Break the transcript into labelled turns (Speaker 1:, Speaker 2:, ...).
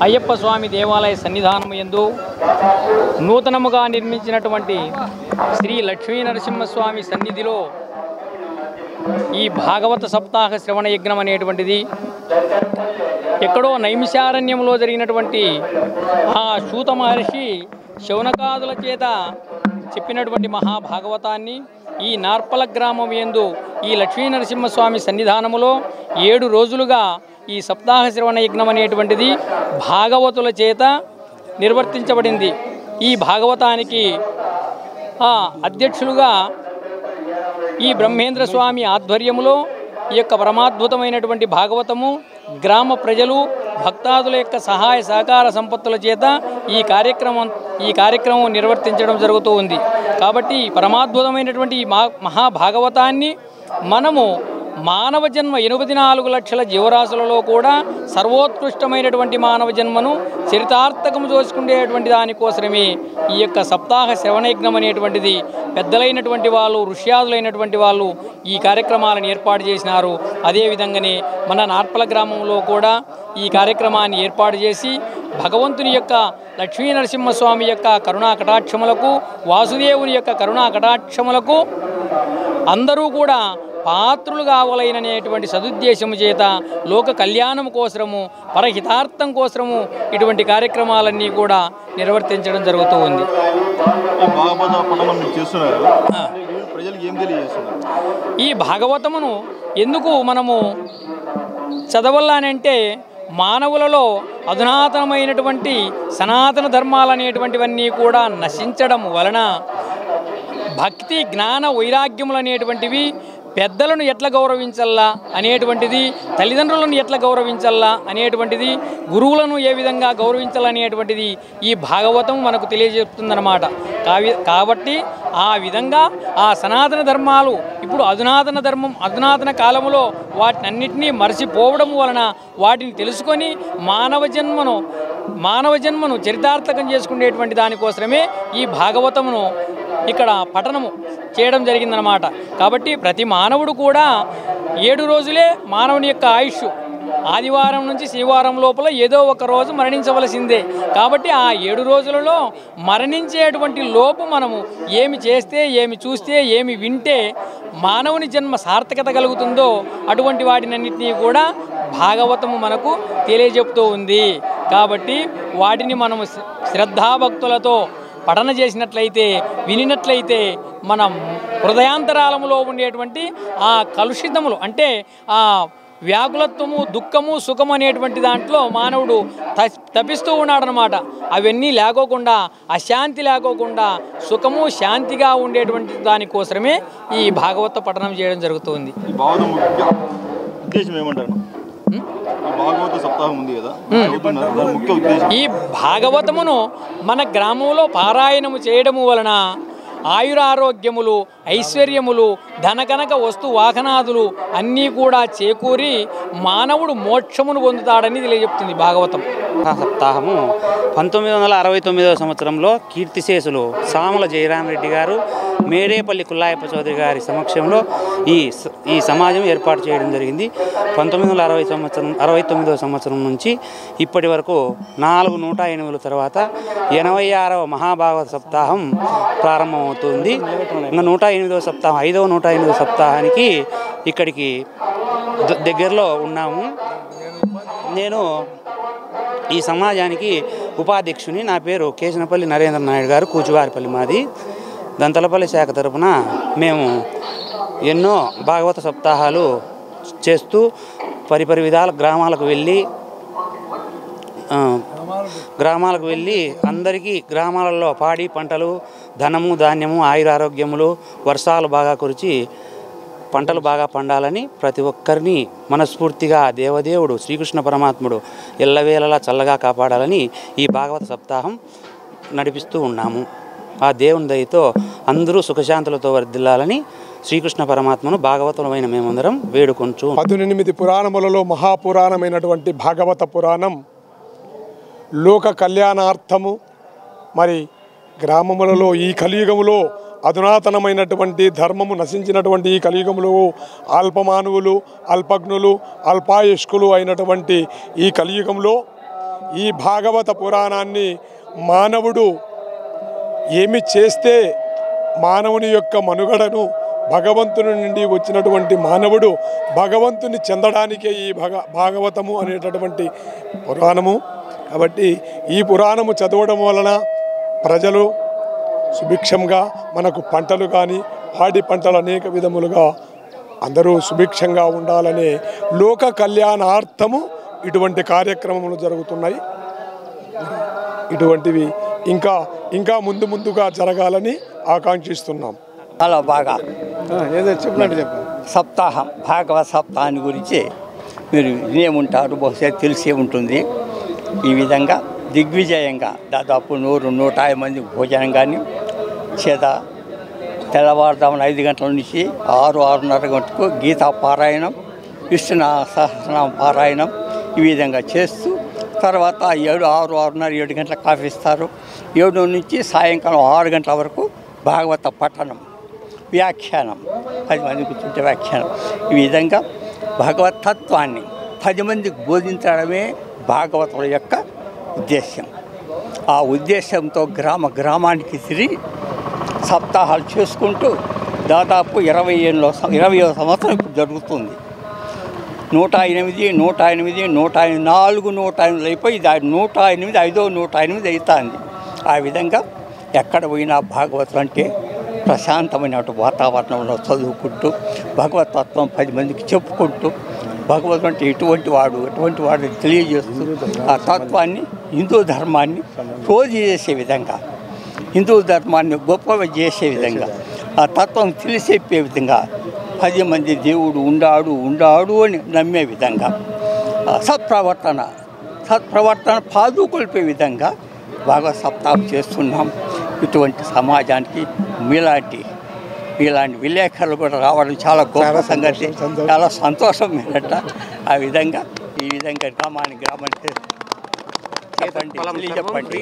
Speaker 1: అయ్యప్ప స్వామి దేవాలయ సన్నిధానము యందు నూతనముగా నిర్మించినటువంటి శ్రీ లక్ష్మీ నరసింహస్వామి సన్నిధిలో ఈ భాగవత సప్తాహ శ్రవణ యజ్ఞం అనేటువంటిది ఎక్కడో నైమిషారణ్యంలో జరిగినటువంటి ఆ సూత మహర్షి శౌనకాదుల చేత చెప్పినటువంటి మహాభాగవతాన్ని ఈ నార్పల గ్రామం యందు ఈ లక్ష్మీ నరసింహస్వామి సన్నిధానములో 7 రోజులుగా ఈ సప్తాహ శ్రవణ యజ్ఞం అనేటువంటిది భాగవతుల చేత నిర్వర్తించబడింది. ఈ భాగవతానికి అధ్యక్షులుగా ఈ బ్రహ్మేంద్ర స్వామి ఆధ్వర్యములో ఈ యొక్క పరమాద్భుతమైనటువంటి భాగవతము గ్రామ ప్రజలు భక్తాదుల యొక్క సహాయ సహకార సంపత్తుల చేత ఈ కార్యక్రమం నిర్వర్తించడం జరుగుతూ ఉంది. కాబట్టి పరమాద్భుతమైనటువంటి ఈ మహాభాగవతాన్ని మనము మానవ జన్మ 84 లక్షల జీవరాశులలో కూడా సర్వోత్కృష్టమైనటువంటి మానవ జన్మను చరితార్థకం చేసుకునేటువంటి దానికోసమే ఈ యొక్క సప్తాహ శ్రవణయజ్ఞం అనేటువంటిది పెద్దలైనటువంటి వాళ్ళు ఋష్యాదులైనటువంటి వాళ్ళు ఈ కార్యక్రమాలను ఏర్పాటు చేసినారు. అదేవిధంగానే మన నార్పల గ్రామంలో కూడా ఈ కార్యక్రమాన్ని ఏర్పాటు చేసి భగవంతుని యొక్క లక్ష్మీ నరసింహస్వామి యొక్క కరుణా కటాక్షములకు వాసుదేవుని యొక్క కరుణా కటాక్షములకు అందరూ కూడా పాత్రులు కావాలనేటువంటి సదుద్దేశము చేత లోక కళ్యాణం కోసము పరహితార్థం కోసము ఇటువంటి కార్యక్రమాలన్నీ కూడా నిర్వర్తించడం జరుగుతూ ఉంది. ఈ భాగవతమును ఎందుకు మనము చదవాలనంటే మానవులలో అధునాతనమైనటువంటి సనాతన ధర్మాలు అనేటువంటివన్నీ కూడా నశించడం వలన భక్తి జ్ఞాన వైరాగ్యములు అనేటువంటివి పెద్దలను ఎట్లా గౌరవించాలా అనేటువంటిది, తల్లిదండ్రులను ఎట్లా గౌరవించాలా అనేటువంటిది, గురువులను ఏ విధంగా గౌరవించాలనేటువంటిది ఈ భాగవతం మనకు తెలియజేస్తుందన్నమాట. కాబట్టి ఆ విధంగా ఆ సనాతన ధర్మాలు ఇప్పుడు అధునాతన కాలంలో వాటినన్నిటినీ మరచిపోవడం వలన వాటిని తెలుసుకొని మానవ జన్మను చరితార్థకం చేసుకునేటువంటి దానికోసమే ఈ భాగవతమును ఇక్కడ పఠనము చేయడం జరిగిందనమాట. కాబట్టి ప్రతి మానవుడు కూడా 7 రోజులే మానవుని యొక్క ఆయుష్. ఆదివారం నుంచి శనివారం లోపల ఏదో ఒక రోజు మరణించవలసిందే. కాబట్టి ఆ 7 రోజులలో మరణించేటువంటి లోపు మనము ఏమి చేస్తే, ఏమి చూస్తే, ఏమి వింటే మానవుని జన్మ సార్థకత కలుగుతుందో అటువంటి వాటినన్నింటినీ కూడా భాగవతము మనకు తెలియజెప్తూ ఉంది. కాబట్టి వాటిని మనము శ్రద్ధాభక్తులతో పఠన చేసినట్లయితే, వినినట్లయితే మన హృదయాంతరాలములో ఉండేటువంటి ఆ కలుషితములు అంటే ఆ వ్యాకులత్వము, దుఃఖము, సుఖము అనేటువంటి దాంట్లో మానవుడు తపిస్తూ ఉన్నాడనమాట. అవన్నీ లేకోకుండా, అశాంతి లేకోకుండా సుఖము శాంతిగా ఉండేటువంటి దానికోసమే ఈ భాగవత పఠనం చేయడం జరుగుతుంది. ఈ భాగవతమును మన గ్రామంలో పారాయణము చేయడము వలన ఆయురారోగ్యములు, ఐశ్వర్యములు, ధనకనక వస్తు వాహనాదులు అన్నీ కూడా చేకూరి మానవుడు మోక్షమును పొందుతాడని తెలియజెప్తుంది భాగవతం.
Speaker 2: సప్తాహము 1969వ సంవత్సరంలో కీర్తిశేషులు సాముల జయరామరెడ్డి గారు, మేరేపల్లి కుల్లాయప్ప చౌదరి గారి సమక్షంలో ఈ సమాజం ఏర్పాటు చేయడం జరిగింది. 1969వ సంవత్సరం నుంచి ఇప్పటి వరకు 408 తర్వాత 86వ మహాభాగవత సప్తాహం ప్రారంభమవుతుంది. ఇంకా 108వ సప్తాహం 108వ సప్తాహానికి ఇక్కడికి దగ్గరలో ఉన్నాము. నేను ఈ సమాజానికి ఉపాధ్యక్షుని. నా పేరు కేశనపల్లి నరేంద్ర నాయుడు గారు, కూచువారిపల్లి మాది. దంతలపల్లి శాఖ తరపున మేము ఎన్నో భాగవత సప్తాహాలు చేస్తూ పరిపరి విధాల గ్రామాలకు వెళ్ళి అందరికీ గ్రామాలలో పాడి పంటలు, ధనము, ధాన్యము, ఆయురారోగ్యములు, వర్షాలు బాగా కురిచి పంటలు బాగా పండాలని ప్రతి ఒక్కరిని మనస్ఫూర్తిగా దేవదేవుడు శ్రీకృష్ణ పరమాత్ముడు ఎల్లవేళలా చల్లగా కాపాడాలని ఈ భాగవత సప్తాహం నడిపిస్తూ ఉన్నాము. ఆ దేవుని దయతో అందరూ సుఖశాంతులతో వర్ధిల్లాలని శ్రీకృష్ణ పరమాత్మను భాగవతమైన మేమందరం వేడుకొంచు.
Speaker 3: 18 పురాణములలో మహాపురాణమైనటువంటి భాగవత పురాణం లోక కళ్యాణార్థము మరి గ్రామములలో ఈ కలియుగములో అధునాతనమైనటువంటి ధర్మము నశించినటువంటి ఈ కలియుగంలో అల్పమానవులు, అల్పజ్ఞులు, అల్పాయుష్కులు అయినటువంటి ఈ కలియుగంలో ఈ భాగవత పురాణాన్ని మానవుడు ఏమి చేస్తే మానవుని యొక్క మనుగడను భగవంతుని నుండి వచ్చినటువంటి మానవుడు భగవంతుని చెందడానికే ఈ భాగవతము అనేటటువంటి పురాణము. కాబట్టి ఈ పురాణము చదవడం వలన ప్రజలు సుభిక్షంగా మనకు పంటలు కానీ పాడి పంటలు అనేక విధములుగా అందరూ సుభిక్షంగా ఉండాలనే లోక కళ్యాణార్థము ఇటువంటి కార్యక్రమములు జరుగుతున్నాయి. ఇటువంటివి ఇంకా ఇంకా ముందుగా జరగాలని ఆకాంక్షిస్తున్నాం.
Speaker 4: చాలా బాగా
Speaker 3: ఏదో చెప్పినట్టు చెప్పండి.
Speaker 4: సప్తాహం భాగవత సప్తాహాన్ని గురించి మీరు వినే ఉంటారు, బహుశా తెలిసే ఉంటుంది. ఈ విధంగా దిగ్విజయంగా దాదాపు 100-150 మంది భోజనం కానీ చేత తెల్లవారుదామున 5 గంటల నుంచి 6-6:30 గంటకు గీతా పారాయణం, విష్ణు సహస్రనామ పారాయణం ఈ విధంగా చేస్తూ తర్వాత 6-6:30-7 గంటల కాఫీ ఇస్తారు. 7 నుంచి సాయంకాలం 6 గంటల వరకు భాగవత పఠనం, వ్యాఖ్యానం, 10 మంది కూర్చుంటే వ్యాఖ్యానం. ఈ విధంగా భగవత్ తత్వాన్ని 10 మందికి బోధించడమే భాగవతుల యొక్క ఉద్దేశం. ఆ ఉద్దేశంతో గ్రామానికి తిరిగి సప్తాహాలు చేసుకుంటూ దాదాపు 20వ సంవత్సరం ఇప్పుడు జరుగుతుంది. 108, 108 అయిపోయి 108 108 అవుతుంది. ఆ విధంగా ఎక్కడ పోయినా భగవతులు అంటే ప్రశాంతమైన వాతావరణంలో చదువుకుంటూ భగవతత్వం 10 మందికి చెప్పుకుంటూ భగవంతుడు అంటే ఎటువంటి వాడు తెలియజేస్తూ ఆ తత్వాన్ని హిందూ ధర్మాన్ని రోజు చేసే విధంగా, హిందూ ధర్మాన్ని గొప్పగా చేసే విధంగా, ఆ తత్వం తెలిసెప్పే విధంగా 10 మంది దేవుడు ఉండాడు అని నమ్మే విధంగా సత్ప్రవర్తన పాదుకొల్పే విధంగా బాగా సప్తాహం చేస్తున్నాం. ఇటువంటి సమాజానికి మీలాంటి విలేకరులు కూడా రావడం చాలా గొప్ప సంగతి, చాలా సంతోషం మీరట. ఆ విధంగా ఈ విధంగా గ్రామానికి చెప్పండి.